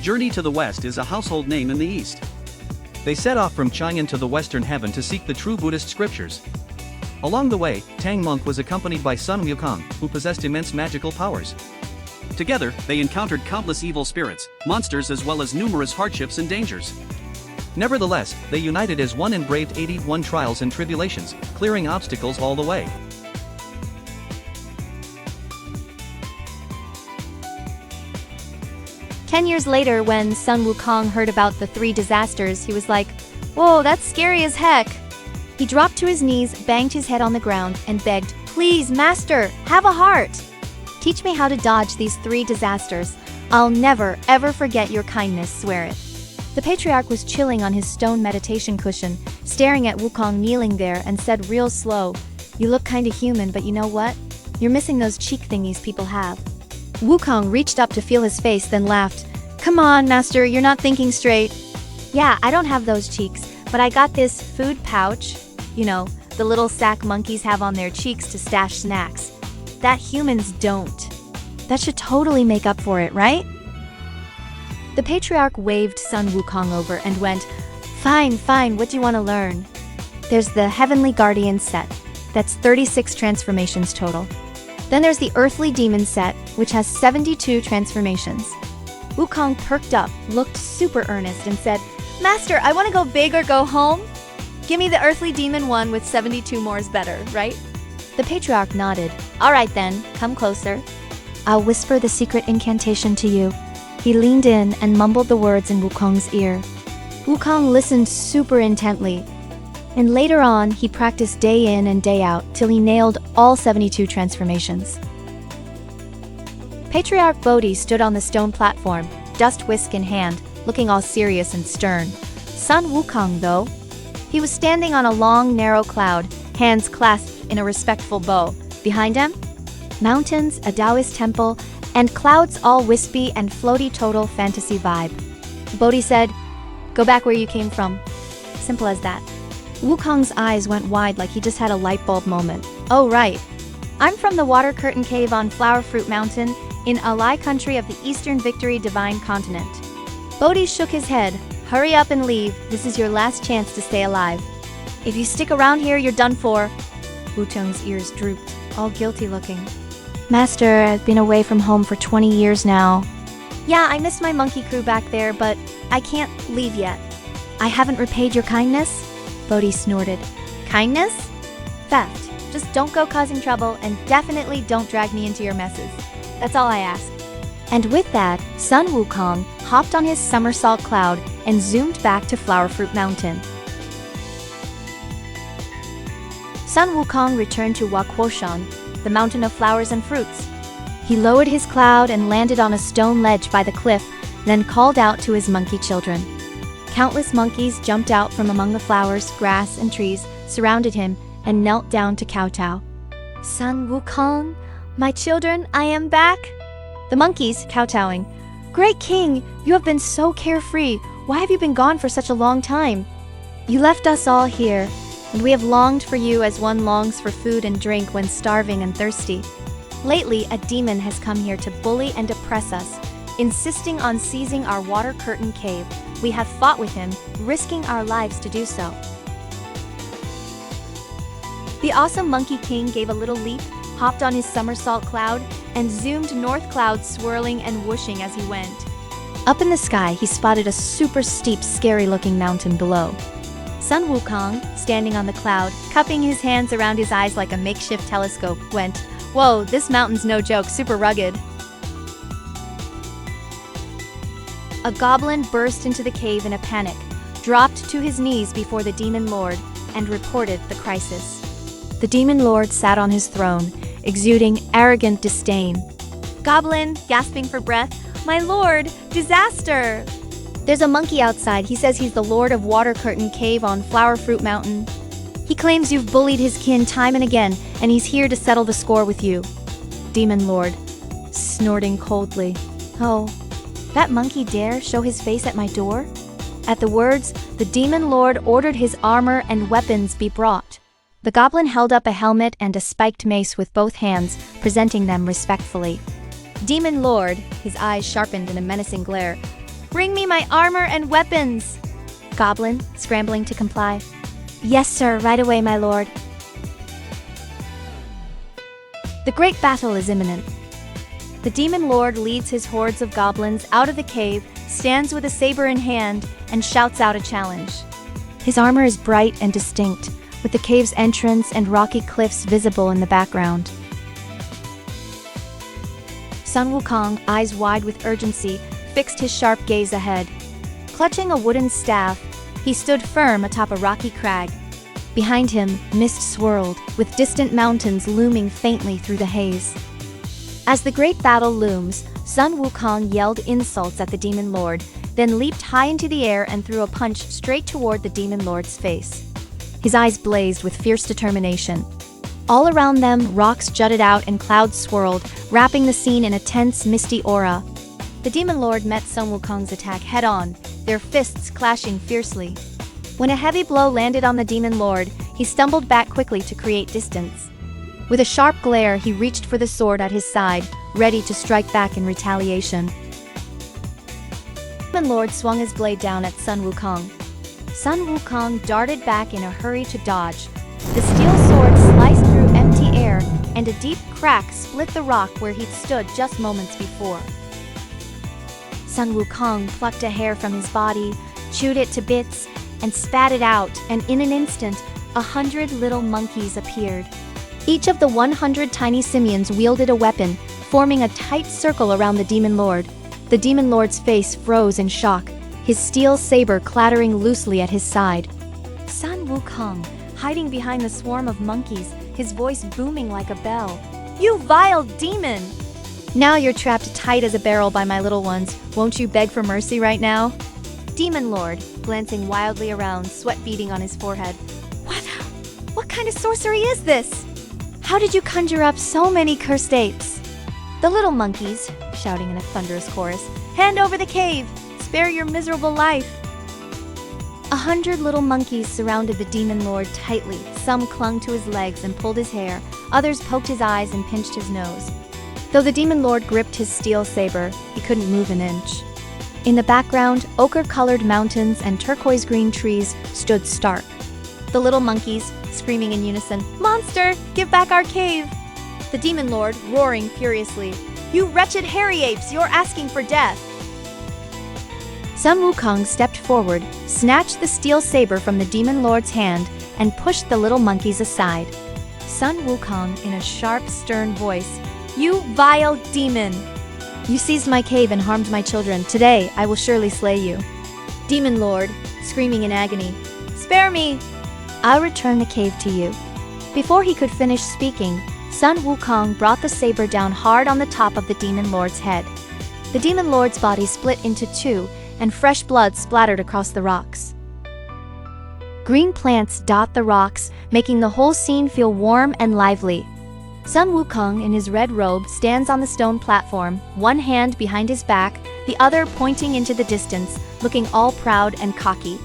Journey to the West is a household name in the East. They set off from Chang'an to the Western Heaven to seek the true Buddhist scriptures. Along the way, Tang Monk was accompanied by Sun Wukong, who possessed immense magical powers. Together, they encountered countless evil spirits, monsters as well as numerous hardships and dangers. Nevertheless, they united as one and braved 81 trials and tribulations, clearing obstacles all the way. Ten years later, when Sun Wukong heard about the 3 disasters, he was like, "Whoa, that's scary as heck." He dropped to his knees, banged his head on the ground, and begged, "Please, master, have a heart. Teach me how to dodge these 3 disasters. I'll never, ever forget your kindness, swear it." The patriarch was chilling on his stone meditation cushion, staring at Wukong kneeling there, and said real slow, "You look kinda human, but you know what? You're missing those cheek thingies people have." Wukong reached up to feel his face, then laughed. "Come on, master, you're not thinking straight." "Yeah, I don't have those cheeks, but I got this food pouch. You know, the little sack monkeys have on their cheeks to stash snacks. That humans don't. That should totally make up for it, right?" The patriarch waved Sun Wukong over and went, Fine, what do you want to learn?" "There's the Heavenly Guardian set. That's 36 transformations total. Then there's the Earthly Demon set, which has 72 transformations." Wukong perked up, looked super earnest, and said, "Master, I want to go big or go home. Give me the Earthly Demon one with 72 more is better, right?" The patriarch nodded. "All right then, come closer. I'll whisper the secret incantation to you." He leaned in and mumbled the words in Wukong's ear. Wukong listened super intently, and later on he practiced day in and day out till he nailed all 72 transformations. Patriarch Bodhi stood on the stone platform, dust whisk in hand, looking all serious and stern. Sun Wukong, though, he was standing on a long, narrow cloud, hands clasped in a respectful bow. Behind him, mountains, a Taoist temple, and clouds all wispy and floaty, total fantasy vibe. Bodhi said, "Go back where you came from." Simple as that. Wukong's eyes went wide like he just had a light bulb moment. "Oh right. I'm from the Water Curtain Cave on Flower Fruit Mountain in Alai country of the Eastern Victory Divine Continent." Bodhi shook his head. "Hurry up and leave. This is your last chance to stay alive. If you stick around here, you're done for." Wukong's ears drooped, all guilty looking. "Master, I've been away from home for 20 years now." "Yeah, I missed my monkey crew back there, but I can't leave yet." "I haven't repaid your kindness?" Bodhi snorted. "Kindness? Theft. Just don't go causing trouble, and definitely don't drag me into your messes. That's all I ask." And with that, Sun Wukong hopped on his somersault cloud and zoomed back to Flower Fruit Mountain. Sun Wukong returned to Wakuoshan, the mountain of flowers and fruits. He lowered his cloud and landed on a stone ledge by the cliff, then called out to his monkey children. Countless monkeys jumped out from among the flowers, grass, and trees, surrounded him, and knelt down to kowtow. "Sun Wukong, my children, I am back." The monkeys, kowtowing, "Great king, you have been so carefree. Why have you been gone for such a long time? You left us all here, and we have longed for you as one longs for food and drink when starving and thirsty. Lately, a demon has come here to bully and oppress us, insisting on seizing our water curtain cave. We have fought with him, risking our lives to do so." The awesome Monkey King gave a little leap, hopped on his somersault cloud, and zoomed north, clouds swirling and whooshing as he went. Up in the sky, he spotted a super steep, scary-looking mountain below. Sun Wukong, standing on the cloud, cupping his hands around his eyes like a makeshift telescope, went, "Whoa, this mountain's no joke, super rugged." A goblin burst into the cave in a panic, dropped to his knees before the Demon Lord, and reported the crisis. The Demon Lord sat on his throne, exuding arrogant disdain. Goblin, gasping for breath, "My lord, disaster! There's a monkey outside. He says he's the Lord of Water Curtain Cave on Flower Fruit Mountain. He claims you've bullied his kin time and again, and he's here to settle the score with you." Demon Lord, snorting coldly. "Oh, that monkey dare show his face at my door?" At the words, the Demon Lord ordered his armor and weapons be brought. The goblin held up a helmet and a spiked mace with both hands, presenting them respectfully. Demon Lord, his eyes sharpened in a menacing glare. Bring me my armor and weapons! Goblin, scrambling to comply. Yes, sir, right away, my lord. The great battle is imminent. The demon lord leads his hordes of goblins out of the cave, stands with a saber in hand, and shouts out a challenge. His armor is bright and distinct, with the cave's entrance and rocky cliffs visible in the background. Sun Wukong, eyes wide with urgency, fixed his sharp gaze ahead. Clutching a wooden staff, he stood firm atop a rocky crag. Behind him, mist swirled, with distant mountains looming faintly through the haze. As the great battle looms, Sun Wukong yelled insults at the demon lord, then leaped high into the air and threw a punch straight toward the demon lord's face. His eyes blazed with fierce determination. All around them, rocks jutted out and clouds swirled, wrapping the scene in a tense, misty aura. The demon lord met Sun Wukong's attack head-on, their fists clashing fiercely. When a heavy blow landed on the demon lord, he stumbled back quickly to create distance. With a sharp glare, he reached for the sword at his side, ready to strike back in retaliation. The demon lord swung his blade down at Sun Wukong. Sun Wukong darted back in a hurry to dodge. The steel sword sliced through empty air, and a deep crack split the rock where he'd stood just moments before. Sun Wukong plucked a hair from his body, chewed it to bits, and spat it out, and in an instant, 100 little monkeys appeared. Each of the 100 tiny simians wielded a weapon, forming a tight circle around the demon lord. The demon lord's face froze in shock, his steel saber clattering loosely at his side. Sun Wukong, hiding behind the swarm of monkeys, his voice booming like a bell. You vile demon! Now you're trapped tight as a barrel by my little ones. Won't you beg for mercy right now? Demon lord, glancing wildly around, sweat beading on his forehead. What kind of sorcery is this? How did you conjure up so many cursed apes? The little monkeys, shouting in a thunderous chorus, hand over the cave! Spare your miserable life! 100 little monkeys surrounded the demon lord tightly. Some clung to his legs and pulled his hair, others poked his eyes and pinched his nose. Though the demon lord gripped his steel saber, he couldn't move an inch. In the background, ochre-colored mountains and turquoise-green trees stood stark. The little monkeys, screaming in unison, "Monster, give back our cave!" The demon lord, roaring furiously, "You wretched hairy apes, you're asking for death!" Sun Wukong stepped forward, snatched the steel saber from the demon lord's hand, and pushed the little monkeys aside. Sun Wukong, in a sharp, stern voice, "You vile demon! You seized my cave and harmed my children. Today, I will surely slay you." Demon lord, screaming in agony, "Spare me! I'll return the cave to you." Before he could finish speaking, Sun Wukong brought the saber down hard on the top of the demon lord's head. The demon lord's body split into two, and fresh blood splattered across the rocks. Green plants dot the rocks, making the whole scene feel warm and lively. Sun Wukong, in his red robe, stands on the stone platform, one hand behind his back, the other pointing into the distance, looking all proud and cocky.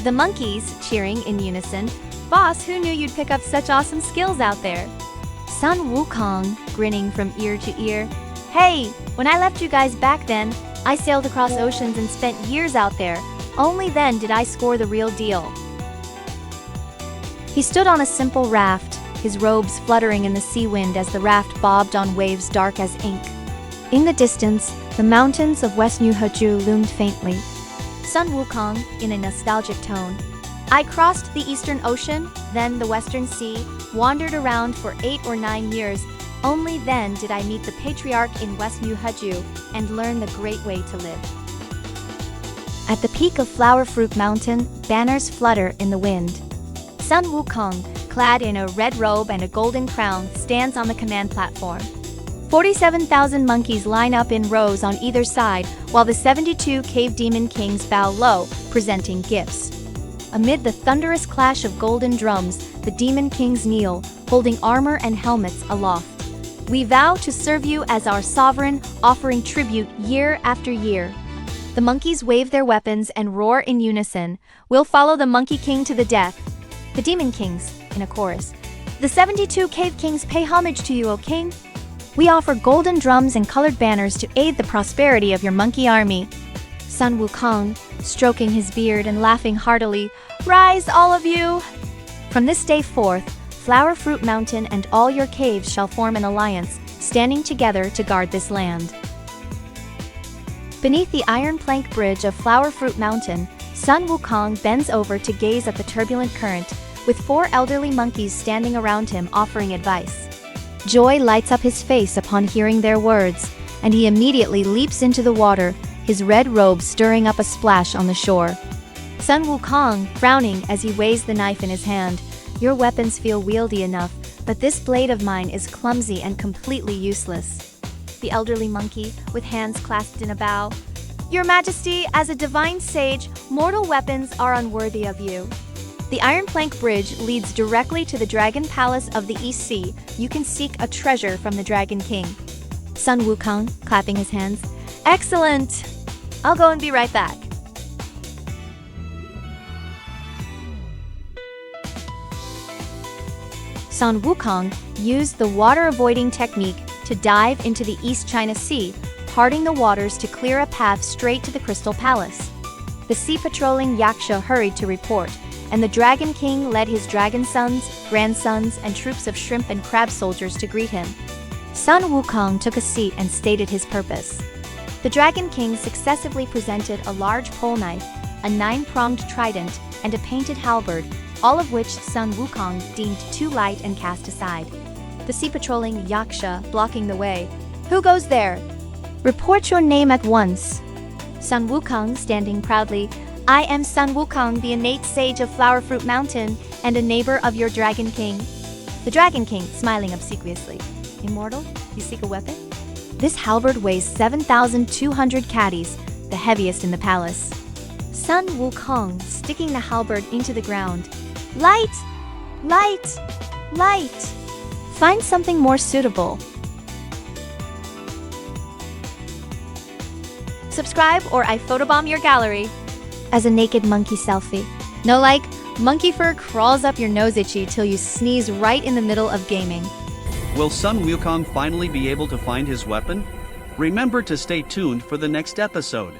The monkeys, cheering in unison, "Boss, who knew you'd pick up such awesome skills out there?" Sun Wukong, grinning from ear to ear, "Hey, when I left you guys back then, I sailed across oceans and spent years out there. Only then did I score the real deal." He stood on a simple raft, his robes fluttering in the sea wind as the raft bobbed on waves dark as ink. In the distance, the mountains of West New Heju loomed faintly. Sun Wukong, in a nostalgic tone, "I crossed the Eastern Ocean, then the Western Sea, wandered around for 8 or 9 years. Only then did I meet the patriarch in West New Heju and learn the great way to live." At the peak of Flower Fruit Mountain, banners flutter in the wind. Sun Wukong, clad in a red robe and a golden crown, stands on the command platform. 47,000 monkeys line up in rows on either side, while the 72 cave demon kings bow low, presenting gifts. Amid the thunderous clash of golden drums, the demon kings kneel, holding armor and helmets aloft. "We vow to serve you as our sovereign, offering tribute year after year." The monkeys wave their weapons and roar in unison, "We'll follow the Monkey King to the death." The demon kings, in a chorus, "The 72 cave kings pay homage to you, O king. We offer golden drums and colored banners to aid the prosperity of your monkey army." Sun Wukong, stroking his beard and laughing heartily. Rise, all of you! From this day forth, Flower Fruit Mountain and all your caves shall form an alliance, standing together to guard this land. Beneath the iron plank bridge of Flower Fruit Mountain, Sun Wukong bends over to gaze at the turbulent current, with 4 elderly monkeys standing around him offering advice. Joy lights up his face upon hearing their words, and he immediately leaps into the water, his red robe stirring up a splash on the shore. Sun Wukong, frowning as he weighs the knife in his hand. Your weapons feel wieldy enough, but this blade of mine is clumsy and completely useless. The elderly monkey, with hands clasped in a bow. Your Majesty, as a divine sage, mortal weapons are unworthy of you. The iron plank bridge leads directly to the Dragon Palace of the East Sea. You can seek a treasure from the Dragon King. Sun Wukong, clapping his hands. Excellent! I'll go and be right back. Sun Wukong used the water-avoiding technique to dive into the East China Sea, parting the waters to clear a path straight to the Crystal Palace. The sea-patrolling Yaksha hurried to report, and the Dragon King led his dragon sons, grandsons, and troops of shrimp and crab soldiers to greet him. Sun Wukong took a seat and stated his purpose. The Dragon King successively presented a large pole knife, a 9-pronged trident, and a painted halberd, all of which Sun Wukong deemed too light and cast aside. The sea-patrolling Yaksha blocking the way. Who goes there? Report your name at once. Sun Wukong standing proudly. I am Sun Wukong, the innate sage of Flower Fruit Mountain, and a neighbor of your Dragon King. The Dragon King, smiling obsequiously. Immortal, you seek a weapon? This halberd weighs 7,200 caddies, the heaviest in the palace. Sun Wukong, sticking the halberd into the ground. Light! Light! Light! Find something more suitable. Subscribe or I photobomb your gallery. As a naked monkey selfie. No, like, monkey fur crawls up your nose itchy till you sneeze right in the middle of gaming. Will Sun Wukong finally be able to find his weapon? Remember to stay tuned for the next episode.